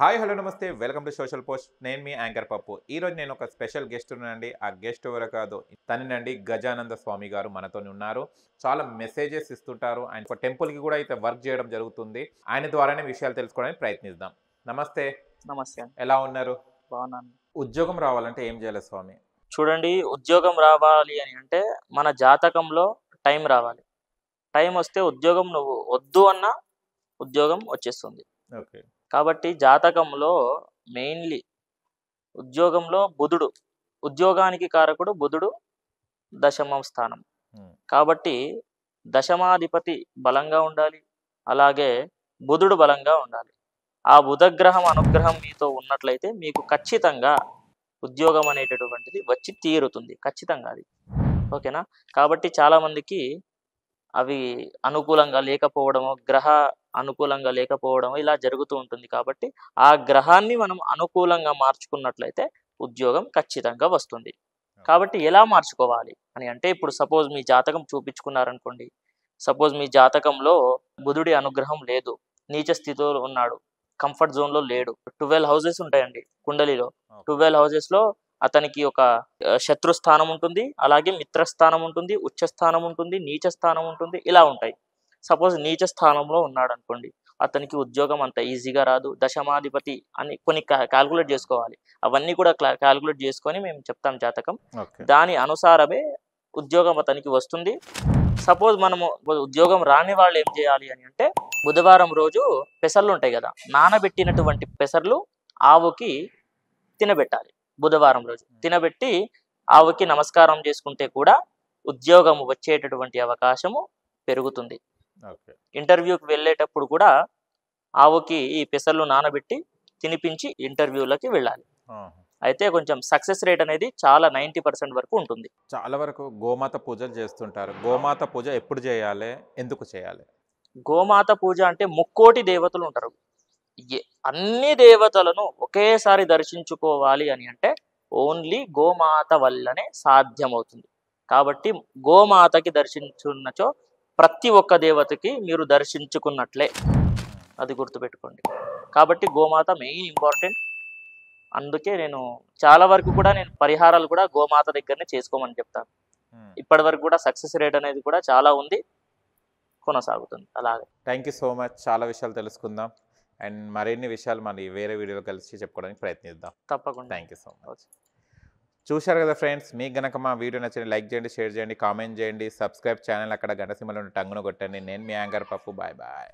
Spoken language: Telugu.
హాయ్ హలో నమస్తే వెల్కమ్ టు సోషల్ పోస్ట్. నేను మీ యాంకర్ పప్పు. ఈరోజు నేను ఒక స్పెషల్ గెస్ట్ ఉన్నానండి. ఆ గెస్ట్ ఎవరు కాదు, తనేనండి గజానంద స్వామి గారు మనతో ఉన్నారు. చాలా మెసేజెస్ ఇస్తుంటారు. ఆయన ఒక టెంపుల్కి కూడా అయితే వర్క్ చేయడం జరుగుతుంది. ఆయన ద్వారానే విషయాలు తెలుసుకోవడానికి ప్రయత్నిద్దాం. నమస్తే. నమస్తే. ఎలా ఉన్నారు? బాగున్నాను. ఉద్యోగం రావాలంటే ఏం చేయాలి స్వామి? చూడండి, ఉద్యోగం రావాలి అని అంటే మన జాతకంలో టైం రావాలి. టైం వస్తే ఉద్యోగం నువ్వు వద్దు అన్నా ఉద్యోగం వచ్చేస్తుంది. ఓకే. కాబట్టి జాతకంలో మెయిన్లీ ఉద్యోగంలో బుధుడు, ఉద్యోగానికి కారకుడు బుధుడు, దశమ స్థానం. కాబట్టి దశమాధిపతి బలంగా ఉండాలి, అలాగే బుధుడు బలంగా ఉండాలి. ఆ బుధగ్రహం అనుగ్రహం మీతో ఉన్నట్లయితే మీకు ఖచ్చితంగా ఉద్యోగం అనేటటువంటిది వచ్చి తీరుతుంది, ఖచ్చితంగా అది. ఓకేనా? కాబట్టి చాలామందికి అవి అనుకూలంగా లేకపోవడము, గ్రహ అనుకూలంగా లేకపోవడము ఇలా జరుగుతూ ఉంటుంది. కాబట్టి ఆ గ్రహాన్ని మనం అనుకూలంగా మార్చుకున్నట్లయితే ఉద్యోగం ఖచ్చితంగా వస్తుంది. కాబట్టి ఎలా మార్చుకోవాలి అని అంటే, ఇప్పుడు సపోజ్ మీ జాతకం చూపించుకున్నారనుకోండి. సపోజ్ మీ జాతకంలో బుధుడి అనుగ్రహం లేదు, నీచ స్థితిలో ఉన్నాడు, కంఫర్ట్ జోన్లో లేడు. 12 హౌసెస్ ఉంటాయండి కుండలిలో. 12 హౌసెస్లో అతనికి ఒక శత్రు స్థానం ఉంటుంది, అలాగే మిత్రస్థానం ఉంటుంది, ఉచ్చ స్థానం ఉంటుంది, నీచ స్థానం ఉంటుంది, ఇలా ఉంటాయి. సపోజ్ నీచ స్థానంలో ఉన్నాడు అనుకోండి, అతనికి ఉద్యోగం అంత ఈజీగా రాదు. దశమాధిపతి అని కొన్ని క్యాల్కులేట్ చేసుకోవాలి. అవన్నీ కూడా క్యాల్కులేట్ చేసుకొని మేము చెప్తాం జాతకం. దాని అనుసారమే ఉద్యోగం అతనికి వస్తుంది. సపోజ్ మనము ఉద్యోగం రాని వాళ్ళు ఏం చేయాలి అని అంటే, బుధవారం రోజు పెసర్లు ఉంటాయి కదా, నానబెట్టినటువంటి పెసర్లు ఆవుకి తినబెట్టాలి. బుధవారం రోజు తినబెట్టి ఆవుకి నమస్కారం చేసుకుంటే కూడా ఉద్యోగం వచ్చేటటువంటి అవకాశము పెరుగుతుంది. ఇంటర్వ్యూకి వెళ్ళేటప్పుడు కూడా ఆవుకి ఈ పెసర్లు నానబెట్టి తినిపించి ఇంటర్వ్యూలకి వెళ్ళాలి. అయితే కొంచెం సక్సెస్ రేట్ అనేది చాలా 90% వరకు ఉంటుంది. చాలా వరకు గోమాత పూజలు చేస్తుంటారు. గోమాత పూజ ఎప్పుడు చేయాలి, ఎందుకు చేయాలి? గోమాత పూజ అంటే ముక్కోటి దేవతలు ఉంటారు. అన్ని దేవతలను ఒకేసారి దర్శించుకోవాలి అని అంటే ఓన్లీ గోమాత వల్లనే సాధ్యమవుతుంది. కాబట్టి గోమాతకి దర్శించున్నచో ప్రతి ఒక్క దేవతకి మీరు దర్శించుకున్నట్లే, అది గుర్తుపెట్టుకోండి. కాబట్టి గోమాత మెయిన్ ఇంపార్టెంట్. అందుకే నేను చాలా వరకు కూడా నేను పరిహారాలు కూడా గోమాత దగ్గరనే చేసుకోమని చెప్తాను. ఇప్పటి వరకు కూడా సక్సెస్ రేట్ అనేది కూడా చాలా ఉంది, కొనసాగుతుంది అలాగే. Thank you so much. చాలా విషయాలు తెలుసుకుందాం అండ్ మరిన్ని విషయాలు మరి వేరే వీడియోలో కలిసి చెప్పుకోవడానికి ప్రయత్నిద్దాం. తప్పకుండా. Thank you so much. చూశారు కదా ఫ్రెండ్స్, మీకు గనక మా వీడియో నచ్చిన లైక్ చేయండి, షేర్ చేయండి, కామెంట్ చేయండి, సబ్స్క్రైబ్ ఛానల్ అక్కడ గంట సింబల్ ఉంటే టంగును కొట్టండి. నేను మీ యాంకర్ పప్పు. Bye bye.